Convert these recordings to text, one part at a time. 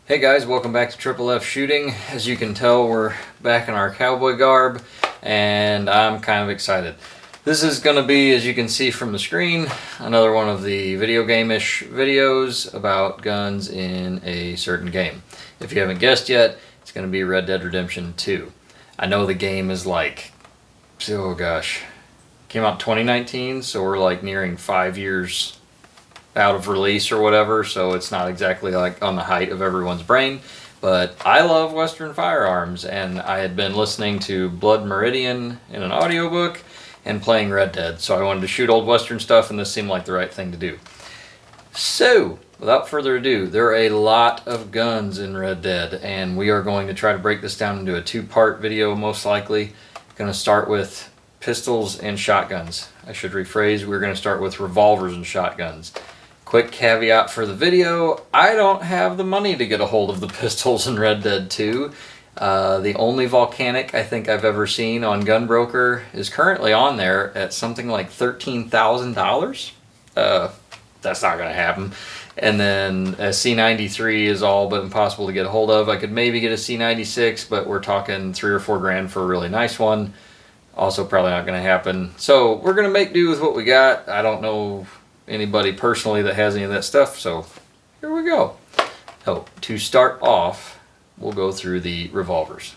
Hey guys, welcome back to Triple F Shooting. As you can tell, we're back in our cowboy garb, and I'm kind of excited. This is going to be, as you can see from the screen, another one of the video game-ish videos about guns in a certain game. If you haven't guessed yet, it's going to be Red Dead Redemption 2. I know the game is like, oh gosh, came out in 2019, so we're like nearing 5 years out of release or whatever, so it's not exactly like on the height of everyone's brain, but I love Western firearms, and I had been listening to Blood Meridian in an audiobook and playing Red Dead, so I wanted to shoot old Western stuff, and this seemed like the right thing to do. So, without further ado, there are a lot of guns in Red Dead, and we are going to try to break this down into a two-part video, most likely. Going to start with pistols and shotguns. I should rephrase, we're going to start with revolvers and shotguns. Quick caveat for the video, I don't have the money to get a hold of the pistols in Red Dead 2. The only volcanic I think I've ever seen on Gunbroker is currently on there at something like $13,000. That's not going to happen. And then a C93 is all but impossible to get a hold of. I could maybe get a C96, but we're talking $3 or $4 grand for a really nice one. Also probably not going to happen. So we're going to make do with what we got. I don't know anybody personally that has any of that stuff, so here we go. So to start off, we'll go through the revolvers.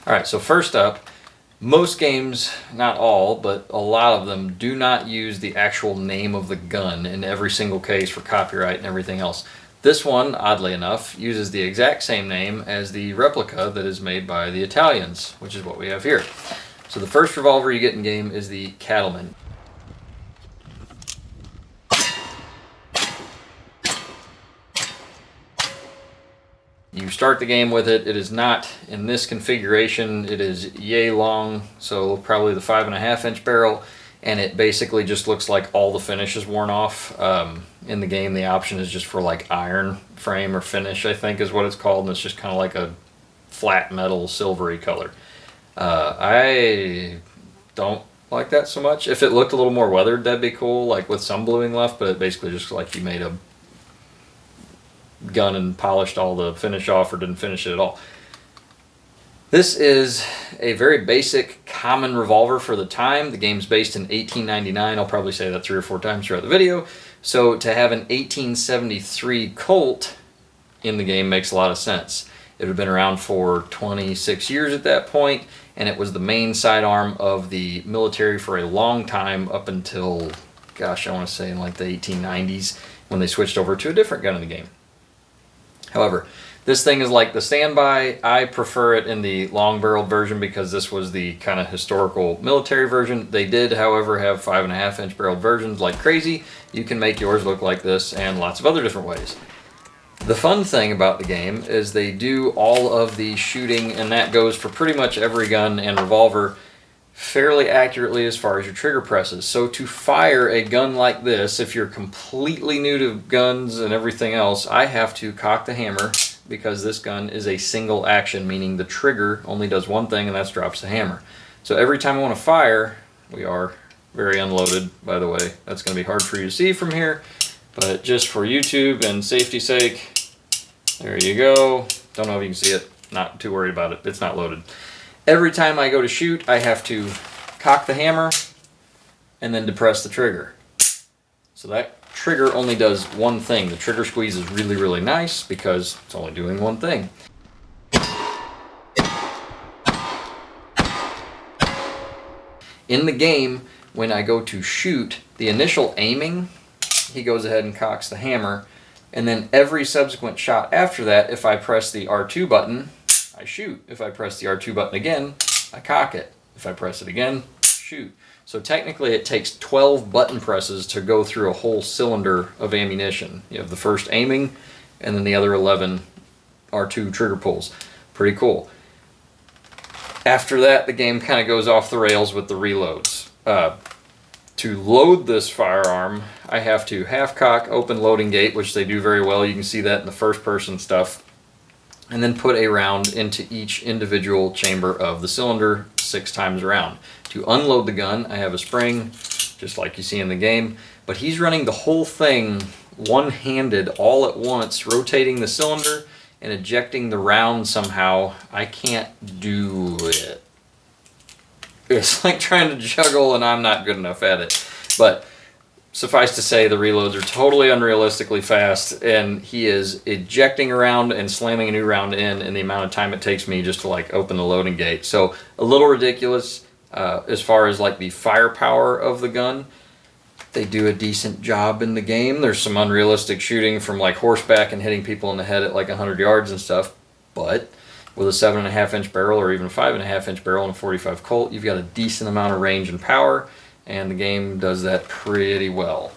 Alright, so first up, most games, not all, but a lot of them do not use the actual name of the gun in every single case for copyright and everything else. This one, oddly enough, uses the exact same name as the replica that is made by the Italians, which is what we have here. So the first revolver you get in game is the Cattleman. You start the game with it. It is not in this configuration. It is yay long, so probably the 5.5 inch barrel, and it basically just looks like all the finish is worn off. In the game, the option is just for like iron frame or finish, I think is what it's called, and it's just kind of like a flat metal silvery color. I don't like that so much. If it looked a little more weathered, that'd be cool, like with some bluing left, but it basically just like you made a gun and polished all the finish off or didn't finish it at all. This is a very basic common revolver for the time. The game's based in 1899. I'll probably say that 3 or 4 times throughout the video. So to have an 1873 Colt in the game makes a lot of sense. It had been around for 26 years at that point, and it was the main sidearm of the military for a long time up until, gosh, I want to say in like the 1890s when they switched over to a different gun in the game. However, this thing is like the standby. I prefer it in the long-barreled version because this was the kind of historical military version. They did, however, have 5.5 inch barreled versions like crazy. You can make yours look like this and lots of other different ways. The fun thing about the game is they do all of the shooting, and that goes for pretty much every gun and revolver, fairly accurately as far as your trigger presses. So to fire a gun like this, if you're completely new to guns and everything else, I have to cock the hammer because this gun is a single action, meaning the trigger only does one thing, and that's drops the hammer. So every time I want to fire, we are very unloaded, by the way. That's going to be hard for you to see from here, but just for YouTube and safety's sake, there you go. Don't know if you can see it. Not too worried about it. It's not loaded. Every time I go to shoot, I have to cock the hammer and then depress the trigger. So that trigger only does one thing. The trigger squeeze is really, really nice because it's only doing one thing. In the game, when I go to shoot, the initial aiming, he goes ahead and cocks the hammer, and then every subsequent shot after that, if I press the R2 button, I shoot. If I press the R2 button again, I cock it. If I press it again, shoot. So technically it takes 12 button presses to go through a whole cylinder of ammunition. You have the first aiming and then the other 11 R2 trigger pulls. Pretty cool. After that, the game kind of goes off the rails with the reloads. To load this firearm, I have to half cock, open loading gate, which they do very well. You can see that in the first person stuff. And then put a round into each individual chamber of the cylinder 6 times around. To unload the gun, I have a spring, just like you see in the game, but he's running the whole thing one-handed all at once, rotating the cylinder and ejecting the round somehow. I can't do it. It's like trying to juggle, and I'm not good enough at it. But suffice to say, the reloads are totally unrealistically fast, and he is ejecting a round and slamming a new round in the amount of time it takes me just to like open the loading gate. So a little ridiculous as far as like the firepower of the gun. They do a decent job in the game. There's some unrealistic shooting from like horseback and hitting people in the head at like 100 yards and stuff. But with a 7.5-inch barrel or even a 5.5-inch barrel and a 45 Colt, you've got a decent amount of range and power, and the game does that pretty well.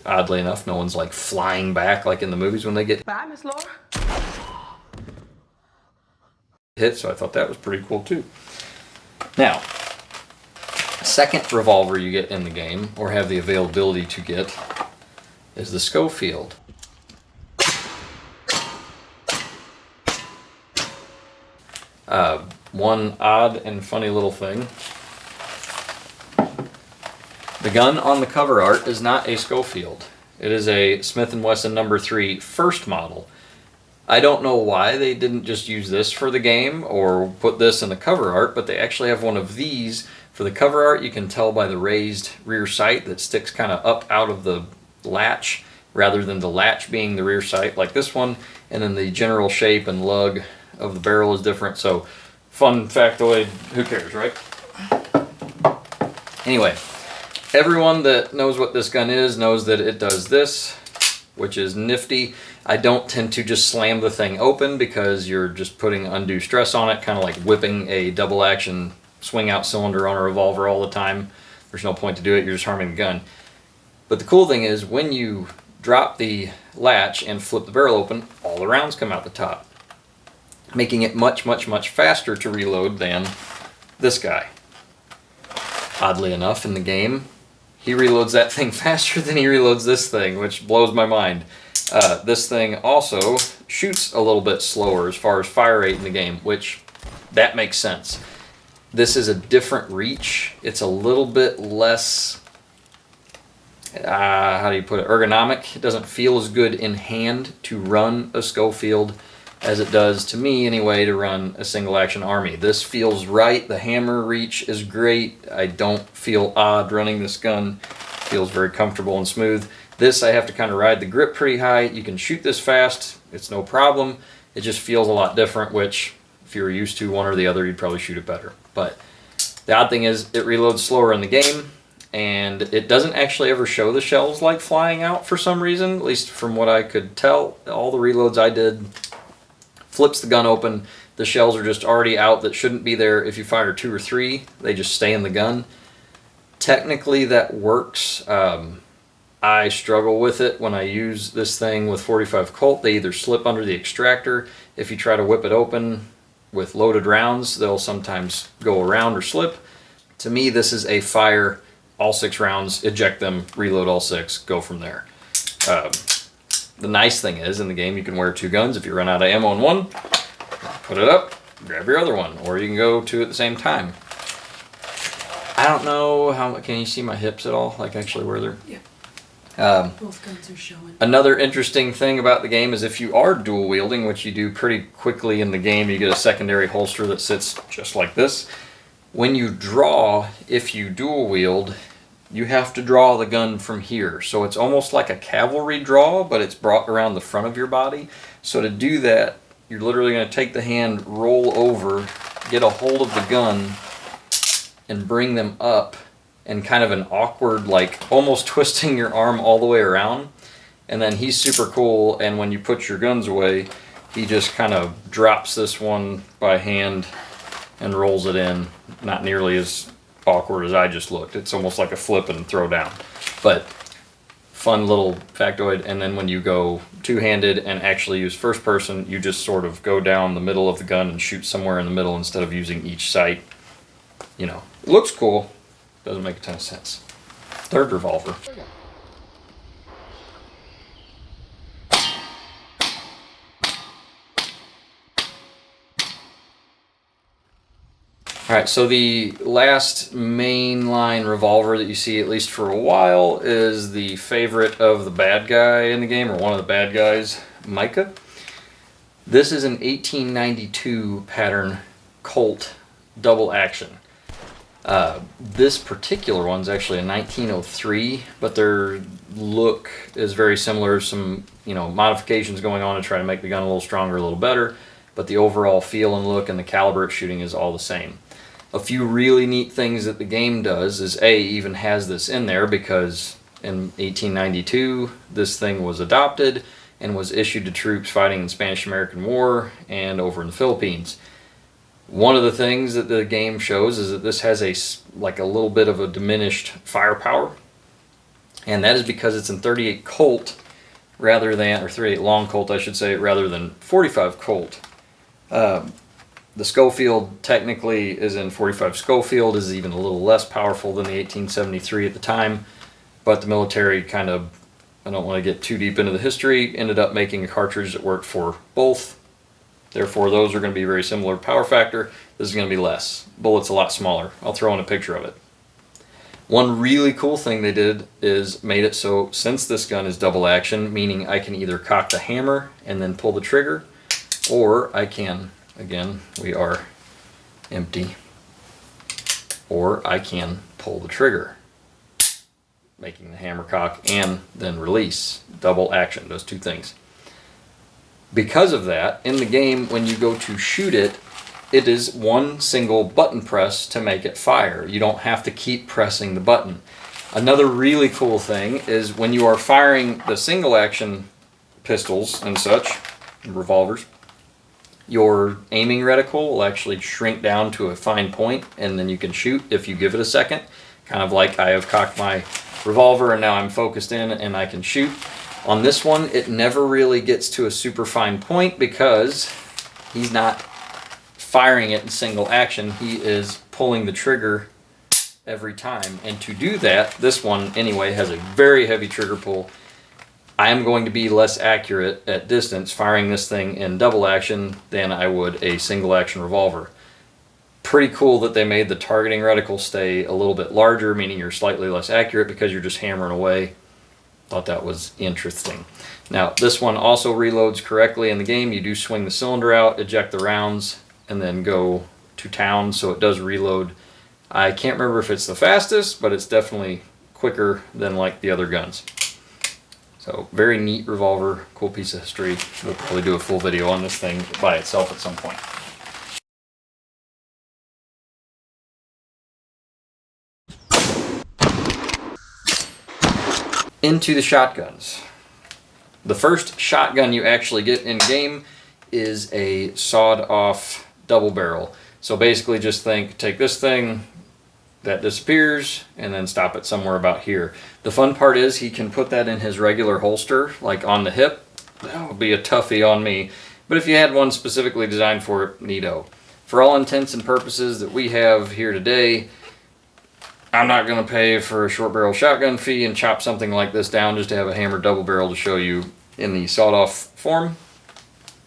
Oddly enough, no one's like flying back like in the movies when they get Bye, Miss Laura. hit, so I thought that was pretty cool too. Now, second revolver you get in the game, or have the availability to get, is the Schofield. One odd and funny little thing. The gun on the cover art is not a Schofield. It is a Smith & Wesson No. 3 first model. I don't know why they didn't just use this for the game or put this in the cover art, but they actually have one of these for the cover art. You can tell by the raised rear sight that sticks kind of up out of the latch rather than the latch being the rear sight like this one, and then the general shape and lug of the barrel is different. So fun factoid, who cares, right? Anyway, everyone that knows what this gun is knows that it does this, which is nifty. I don't tend to just slam the thing open because you're just putting undue stress on it, kind of like whipping a double action swing out cylinder on a revolver all the time. There's no point to do it, you're just harming the gun. But the cool thing is when you drop the latch and flip the barrel open, all the rounds come out the top, making it much, much, much faster to reload than this guy. Oddly enough, in the game, he reloads that thing faster than he reloads this thing, which blows my mind. This thing also shoots a little bit slower as far as fire rate in the game, which that makes sense. This is a different reach. It's a little bit less, how do you put it, ergonomic. It doesn't feel as good in hand to run a Schofield as it does, to me anyway, to run a single action army. This feels right. The hammer reach is great. I don't feel odd running this gun. It feels very comfortable and smooth. This, I have to kind of ride the grip pretty high. You can shoot this fast. It's no problem. It just feels a lot different, which if you were used to one or the other, you'd probably shoot it better. But the odd thing is it reloads slower in the game, and it doesn't actually ever show the shells like flying out for some reason, at least from what I could tell. All the reloads I did, flips the gun open, the shells are just already out that shouldn't be there. If you fire 2 or 3, they just stay in the gun. Technically that works. I struggle with it when I use this thing with 45 Colt. They either slip under the extractor. If you try to whip it open with loaded rounds, they'll sometimes go around or slip. To me, this is a fire all 6 rounds, eject them, reload all 6, go from there. The nice thing is, in the game, you can wear 2 guns. If you run out of ammo in one, put it up, grab your other one, or you can go 2 at the same time. I don't know how, can you see my hips at all? Like actually where they're... Yeah. Both guns are showing. Another interesting thing about the game is if you are dual wielding, which you do pretty quickly in the game, you get a secondary holster that sits just like this. When you draw, if you dual wield, you have to draw the gun from here. So it's almost like a cavalry draw, but it's brought around the front of your body. So to do that, you're literally going to take the hand, roll over, get a hold of the gun, and bring them up in kind of an awkward, like almost twisting your arm all the way around. And then he's super cool, and when you put your guns away, he just kind of drops this one by hand and rolls it in. Not nearly as awkward as I just looked. It's almost like a flip and throw down. But fun little factoid. And then when you go two-handed and actually use first person, you just sort of go down the middle of the gun and shoot somewhere in the middle instead of using each sight. You know, it looks cool. Doesn't make a ton of sense. Third revolver. Alright, so the last mainline revolver that you see, at least for a while, is the favorite of the bad guy in the game, or one of the bad guys, Micah. This is an 1892 pattern Colt double action. This particular one's actually a 1903, but their look is very similar. Some, modifications going on to try to make the gun a little stronger, a little better, but the overall feel and look and the caliber it's shooting is all the same. A few really neat things that the game does is even has this in there because in 1892 this thing was adopted and was issued to troops fighting in the Spanish-American War and over in the Philippines. One of the things that the game shows is that this has a little bit of a diminished firepower, and that is because it's in 38 Colt rather than, or 38 long Colt I should say, rather than 45 Colt. The Schofield technically is in 45 Schofield, is even a little less powerful than the 1873 at the time, but the military kind of, I don't want to get too deep into the history, ended up making a cartridge that worked for both. Therefore, those are going to be very similar power factor. This is going to be less. Bullet's a lot smaller. I'll throw in a picture of it. One really cool thing they did is made it so, since this gun is double action, meaning I can either cock the hammer and then pull the trigger, or I can, again, we are empty, or I can pull the trigger, making the hammer cock and then release. Double action, those two things. Because of that, in the game, when you go to shoot it, it is one single button press to make it fire. You don't have to keep pressing the button. Another really cool thing is when you are firing the single action pistols and such, revolvers, your aiming reticle will actually shrink down to a fine point, and then you can shoot if you give it a second. Kind of like I have cocked my revolver and now I'm focused in and I can shoot. On this one, it never really gets to a super fine point because he's not firing it in single action. He is pulling the trigger every time. And to do that, this one anyway has a very heavy trigger pull. I am going to be less accurate at distance firing this thing in double action than I would a single action revolver. Pretty cool that they made the targeting reticle stay a little bit larger, meaning you're slightly less accurate because you're just hammering away. Thought that was interesting. Now, this one also reloads correctly in the game. You do swing the cylinder out, eject the rounds, and then go to town, so it does reload. I can't remember if it's the fastest, but it's definitely quicker than like the other guns. So, very neat revolver, cool piece of history. We'll probably do a full video on this thing by itself at some point. Into the shotguns. The first shotgun you actually get in game is a sawed-off double barrel. So basically just take this thing, that disappears, and then stop it somewhere about here. The fun part is he can put that in his regular holster, like on the hip. That would be a toughie on me. But if you had one specifically designed for it, neato. For all intents and purposes that we have here today, I'm not going to pay for a short barrel shotgun fee and chop something like this down just to have a hammered double barrel to show you in the sawed-off form.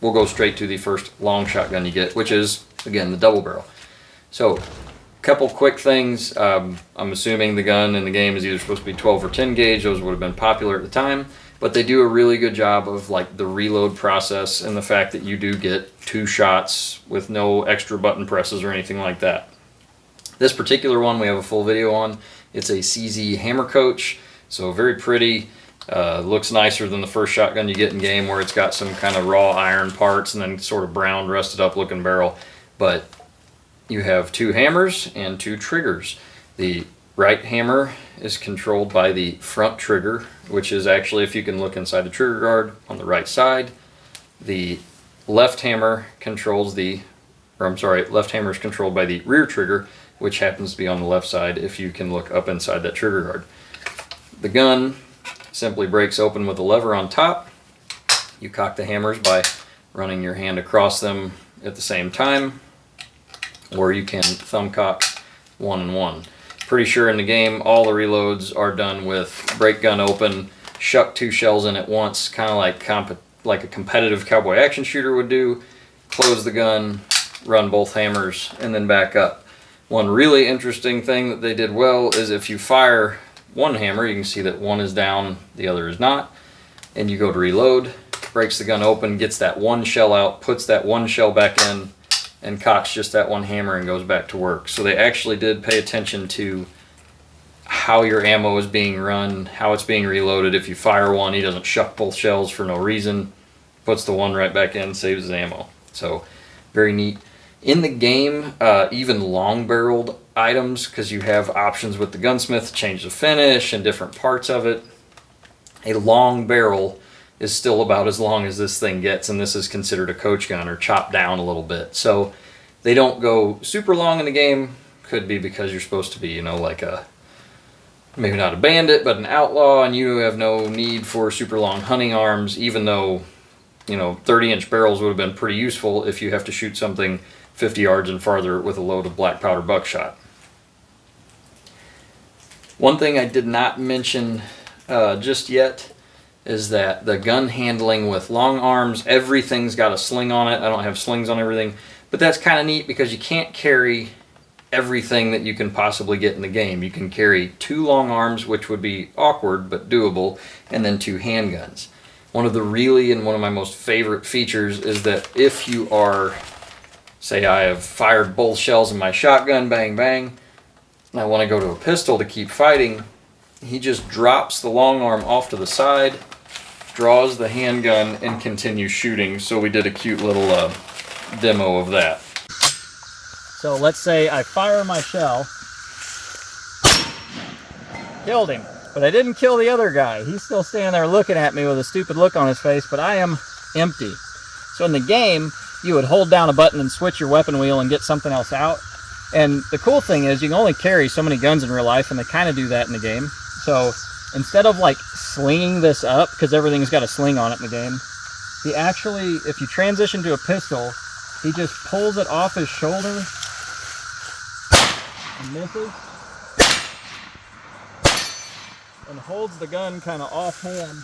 We'll go straight to the first long shotgun you get, which is, again, the double barrel. So, couple quick things. I'm assuming the gun in the game is either supposed to be 12 or 10 gauge. Those would have been popular at the time, but they do a really good job of like the reload process and the fact that you do get 2 shots with no extra button presses or anything like that. This particular one we have a full video on. It's a CZ Hammer Coach, so very pretty. Looks nicer than the first shotgun you get in game where it's got some kind of raw iron parts and then sort of brown rusted up looking barrel. But you have 2 hammers and 2 triggers. The right hammer is controlled by the front trigger, which is actually, if you can look inside the trigger guard on the right side. The left hammer controls left hammer is controlled by the rear trigger, which happens to be on the left side if you can look up inside that trigger guard. The gun simply breaks open with a lever on top. You cock the hammers by running your hand across them at the same time, or you can thumb cock 1 and 1. Pretty sure in the game all the reloads are done with break gun open, shuck 2 shells in at once, kind of like a competitive cowboy action shooter would do. Close the gun, run both hammers, and then back up. One really interesting thing that they did well is if you fire one hammer, you can see that one is down, the other is not, and you go to reload, breaks the gun open, gets that one shell out, puts that one shell back in, and cocks just that one hammer and goes back to work. So they actually did pay attention to how your ammo is being run, how it's being reloaded. If you fire one, he doesn't shuck both shells for no reason, puts the one right back in, saves his ammo. So very neat. In the game, even long-barreled items, because you have options with the gunsmith, change the finish and different parts of it, a long barrel is still about as long as this thing gets, and this is considered a coach gun or chopped down a little bit. So they don't go super long in the game. Could be because you're supposed to be, you know, like a, maybe not a bandit, but an outlaw, and you have no need for super long hunting arms, even though, you know, 30-inch barrels would have been pretty useful if you have to shoot something 50 yards and farther with a load of black powder buckshot. One thing I did not mention just yet is that the gun handling with long arms, everything's got a sling on it. I don't have slings on everything, but that's kind of neat because you can't carry everything that you can possibly get in the game. You can carry 2 long arms, which would be awkward but doable, and then 2 handguns. One of my most favorite features is that if you are, say I have fired both shells in my shotgun, bang bang, and I want to go to a pistol to keep fighting, he just drops the long arm off to the side, draws the handgun, and continues shooting. So we did a cute little demo of that. So let's say I fire my shell, killed him, but I didn't kill the other guy. He's still standing there looking at me with a stupid look on his face, but I am empty. So in the game, you would hold down a button and switch your weapon wheel and get something else out. And the cool thing is you can only carry so many guns in real life, and they kind of do that in the game. So instead of like slinging this up, because everything's got a sling on it in the game, he actually, if you transition to a pistol, he just pulls it off his shoulder and misses, and holds the gun kind of offhand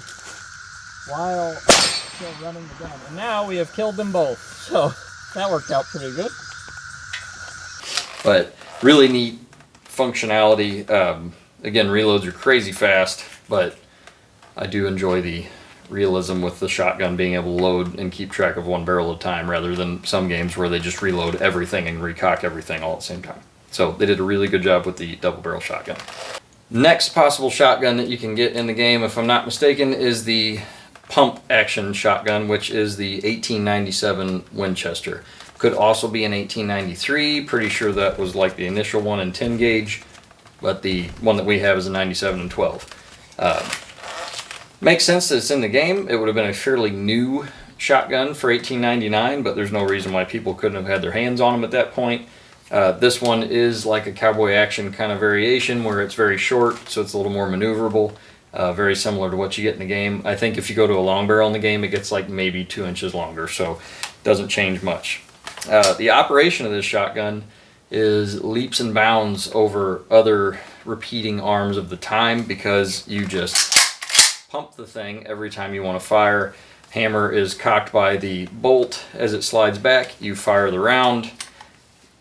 while still running the gun. And now we have killed them both. So that worked out pretty good. But really neat functionality. Again, reloads are crazy fast, but I do enjoy the realism with the shotgun being able to load and keep track of one barrel at a time rather than some games where they just reload everything and recock everything all at the same time. So they did a really good job with the double barrel shotgun. Next possible shotgun that you can get in the game, if I'm not mistaken, is the pump action shotgun, which is the 1897 Winchester. Could also be an 1893. Pretty sure that was like the initial one in 10 gauge, but the one that we have is a 97 and 12. Makes sense that it's in the game. It would have been a fairly new shotgun for 1899, but there's no reason why people couldn't have had their hands on them at that point. This one is like a cowboy action kind of variation where it's very short, so it's a little more maneuverable. Very similar to what you get in the game. I think if you go to a long barrel in the game, it gets like maybe 2 inches longer, so it doesn't change much. The operation of this shotgun is leaps and bounds over other repeating arms of the time because you just pump the thing every time you want to fire. Hammer is cocked by the bolt as it slides back. You fire the round,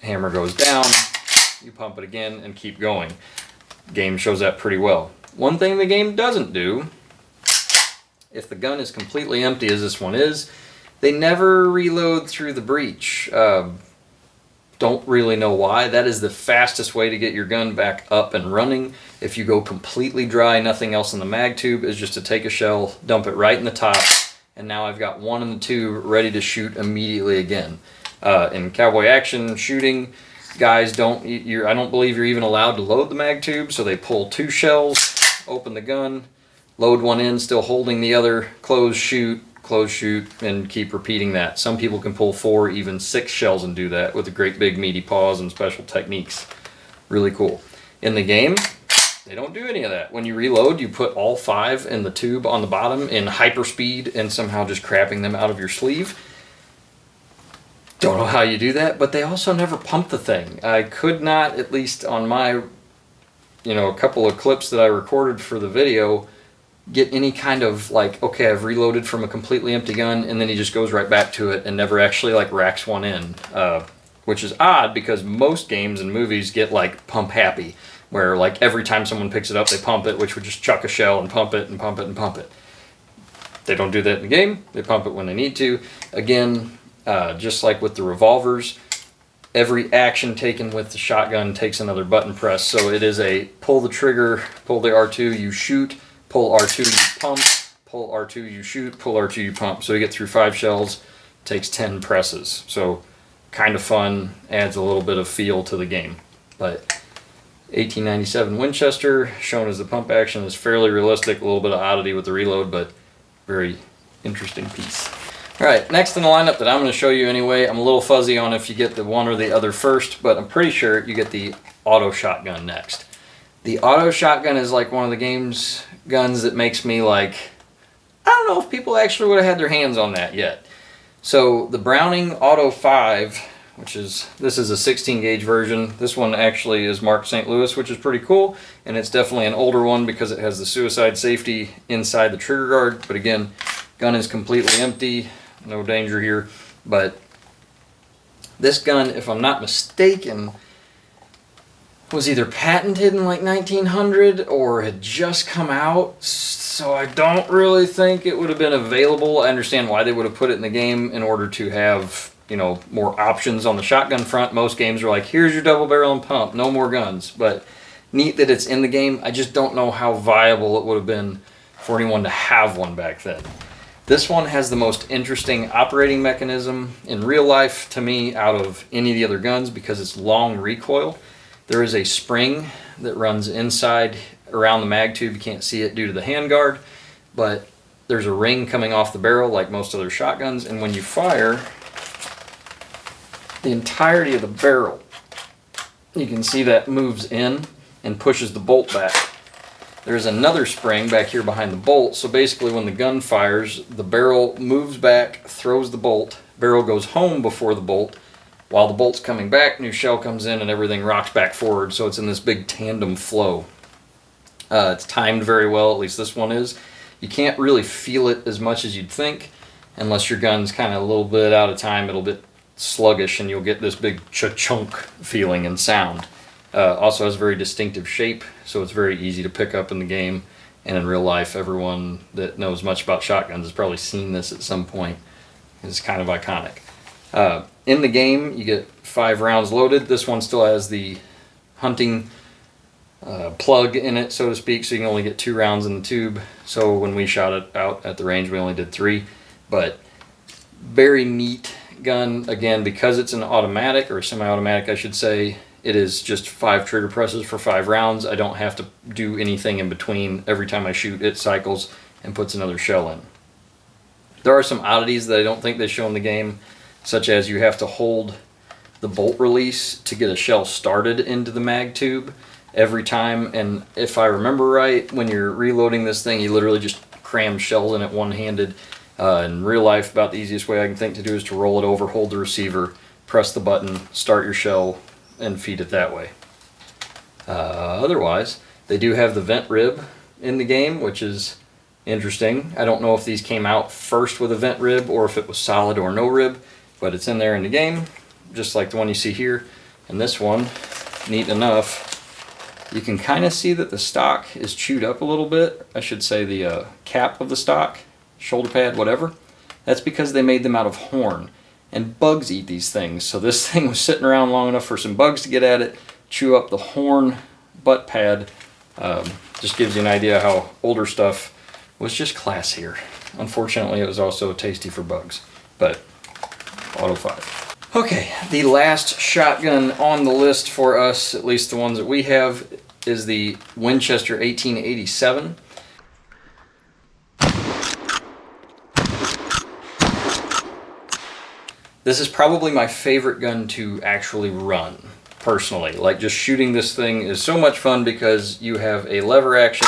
hammer goes down, you pump it again and keep going. Game shows that pretty well. One thing the game doesn't do, if the gun is completely empty as this one is, they never reload through the breech. Don't really know why. That is the fastest way to get your gun back up and running. If you go completely dry, nothing else in the mag tube, is just to take a shell, dump it right in the top, and now I've got one in the tube ready to shoot immediately again. In cowboy action shooting, guys I don't believe you're even allowed to load the mag tube, so they pull 2 shells, open the gun, load one in, still holding the other, close shoot, and keep repeating that. Some people can pull 4, even 6 shells and do that with a great big meaty paws and special techniques. Really cool. In the game, they don't do any of that. When you reload, you put all 5 in the tube on the bottom in hyperspeed and somehow just crapping them out of your sleeve. Don't know how you do that, but they also never pump the thing. I could not, at least on my, a couple of clips that I recorded for the video, get any kind of like, okay, I've reloaded from a completely empty gun, and then he just goes right back to it and never actually like racks one in. which is odd because most games and movies get like pump happy, where like every time someone picks it up, they pump it, which would just chuck a shell and pump it and pump it and pump it. They don't do that in the game. They pump it when they need to. Again, just like with the revolvers, every action taken with the shotgun takes another button press. So it is a pull the trigger, pull the R2, you shoot, pull R2, you pump, pull R2, you shoot, pull R2, you pump. So you get through 5 shells, takes 10 presses. So kind of fun, adds a little bit of feel to the game. But 1897 Winchester, shown as the pump action, is fairly realistic, a little bit of oddity with the reload, but very interesting piece. Alright, next in the lineup that I'm going to show you anyway, I'm a little fuzzy on if you get the one or the other first, but I'm pretty sure you get the auto shotgun next. The auto shotgun is like one of the game's guns that makes me like, I don't know if people actually would have had their hands on that yet. So the Browning Auto 5, this is a 16 gauge version. This one actually is marked St. Louis, which is pretty cool, and it's definitely an older one because it has the suicide safety inside the trigger guard. But again, gun is completely empty, no danger here. But this gun, if I'm not mistaken, was either patented in like 1900 or had just come out, so I don't really think it would have been available. I understand why they would have put it in the game in order to have, you know, more options on the shotgun front. Most games are like, here's your double barrel and pump, no more guns. But neat that it's in the game. I just don't know how viable it would have been for anyone to have one back then. This one has the most interesting operating mechanism in real life to me out of any of the other guns because it's long recoil. There is a spring that runs inside around the mag tube. You can't see it due to the handguard, but there's a ring coming off the barrel like most other shotguns, and when you fire, the entirety of the barrel, you can see that moves in and pushes the bolt back. There's another spring back here behind the bolt, so basically when the gun fires, the barrel moves back, throws the bolt, barrel goes home before the bolt. While the bolt's coming back, new shell comes in and everything rocks back forward, so it's in this big tandem flow. It's timed very well, at least this one is. You can't really feel it as much as you'd think, unless your gun's kind of a little bit out of time, it'll be sluggish and you'll get this big cha-chunk feeling and sound. Also has a very distinctive shape, so it's very easy to pick up in the game, and in real life everyone that knows much about shotguns has probably seen this at some point. It's kind of iconic. In the game you get 5 rounds loaded. This one still has the hunting plug in it, so to speak, so you can only get 2 rounds in the tube. So when we shot it out at the range we only did 3, but very neat gun. Again, because it's an automatic, or semi-automatic I should say, it is just 5 trigger presses for 5 rounds. I don't have to do anything in between. Every time I shoot, it cycles and puts another shell in. There are some oddities that I don't think they show in the game, such as you have to hold the bolt release to get a shell started into the mag tube every time, and if I remember right, when you're reloading this thing, you literally just cram shells in it one-handed. In real life, about the easiest way I can think to do is to roll it over, hold the receiver, press the button, start your shell, and feed it that way. Otherwise, they do have the vent rib in the game, which is interesting. I don't know if these came out first with a vent rib or if it was solid or no rib, but it's in there in the game, just like the one you see here. And this one, neat enough, you can kind of see that the stock is chewed up a little bit. I should say the cap of the stock, shoulder pad, whatever. That's because they made them out of horn. And bugs eat these things, so this thing was sitting around long enough for some bugs to get at it, chew up the horn butt pad. Just gives you an idea how older stuff was just classier. Unfortunately, it was also tasty for bugs, but Auto 5. Okay, the last shotgun on the list for us, at least the ones that we have, is the Winchester 1887. This is probably my favorite gun to actually run, personally. Like, just shooting this thing is so much fun because you have a lever action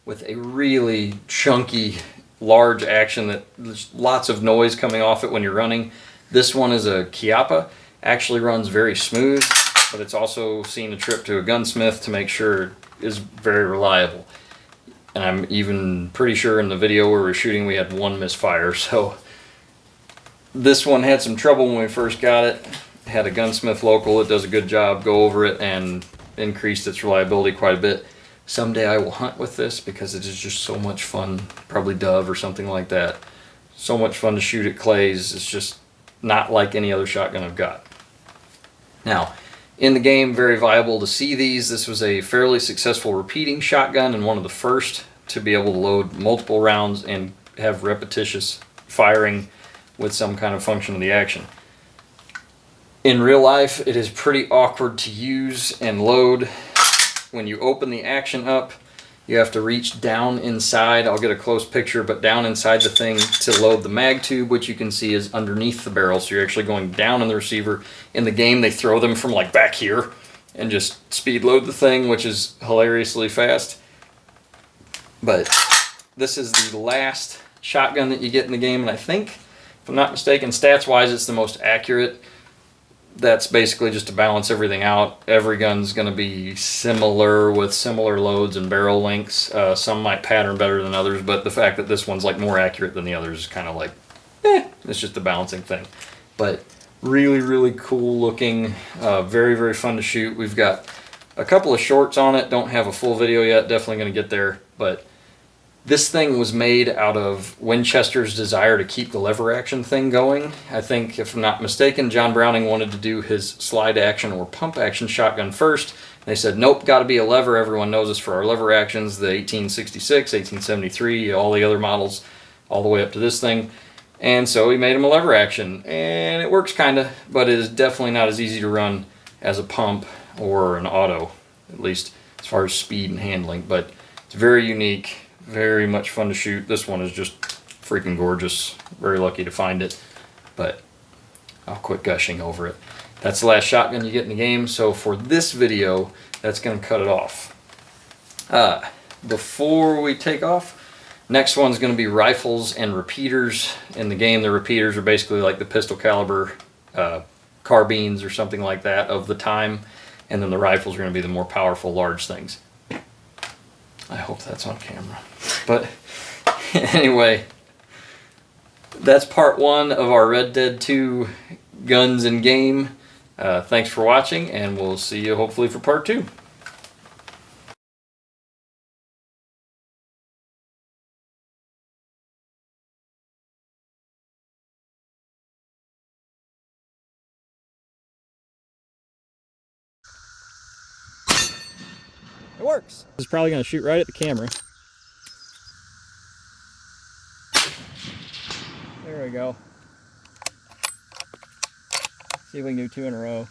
with a really chunky, large action that there's lots of noise coming off it when you're running. This one is a Chiappa, actually runs very smooth, but it's also seen a trip to a gunsmith to make sure it is very reliable. And I'm even pretty sure in the video where we're shooting we had 1 misfire, so this one had some trouble when we first got it. It Had a gunsmith local that does a good job go over it and increased its reliability quite a bit. Someday I will hunt with this because it is just so much fun. Probably dove or something like that. So much fun to shoot at clays. It's just not like any other shotgun I've got. Now, in the game, very viable to see these. This was a fairly successful repeating shotgun and one of the first to be able to load multiple rounds and have repetitious firing with some kind of function of the action. In real life, it is pretty awkward to use and load. When you open the action up, you have to reach down inside. I'll get a close picture, but down inside the thing to load the mag tube, which you can see is underneath the barrel. So you're actually going down in the receiver. In the game, they throw them from like back here and just speed load the thing, which is hilariously fast. But this is the last shotgun that you get in the game, and I think, if I'm not mistaken, stats-wise, it's the most accurate. That's basically just to balance everything out. Every gun's going to be similar with similar loads and barrel lengths. Some might pattern better than others, but the fact that this one's like more accurate than the others is kind of like, it's just a balancing thing. But really, really cool looking. Very, very fun to shoot. We've got a couple of shorts on it. Don't have a full video yet. Definitely going to get there. But this thing was made out of Winchester's desire to keep the lever action thing going. I think, if I'm not mistaken, John Browning wanted to do his slide action or pump action shotgun first. They said, nope, got to be a lever. Everyone knows us for our lever actions, the 1866, 1873, all the other models, all the way up to this thing. And so he made him a lever action. And it works kind of, but it is definitely not as easy to run as a pump or an auto, at least as far as speed and handling. But it's very unique. Very much fun to shoot. This one is just freaking gorgeous. Very lucky to find it, but I'll quit gushing over it. That's the last shotgun you get in the game, so for this video, that's going to cut it off. Before we take off, next one's going to be rifles and repeaters. In the game, the repeaters are basically like the pistol caliber carbines or something like that of the time, and then the rifles are going to be the more powerful large things. I hope that's on camera. But anyway, that's part one of our Red Dead 2 guns and game. Thanks for watching, and we'll see you hopefully for part two. It works. This is probably going to shoot right at the camera. There we go. See if we can do 2 in a row.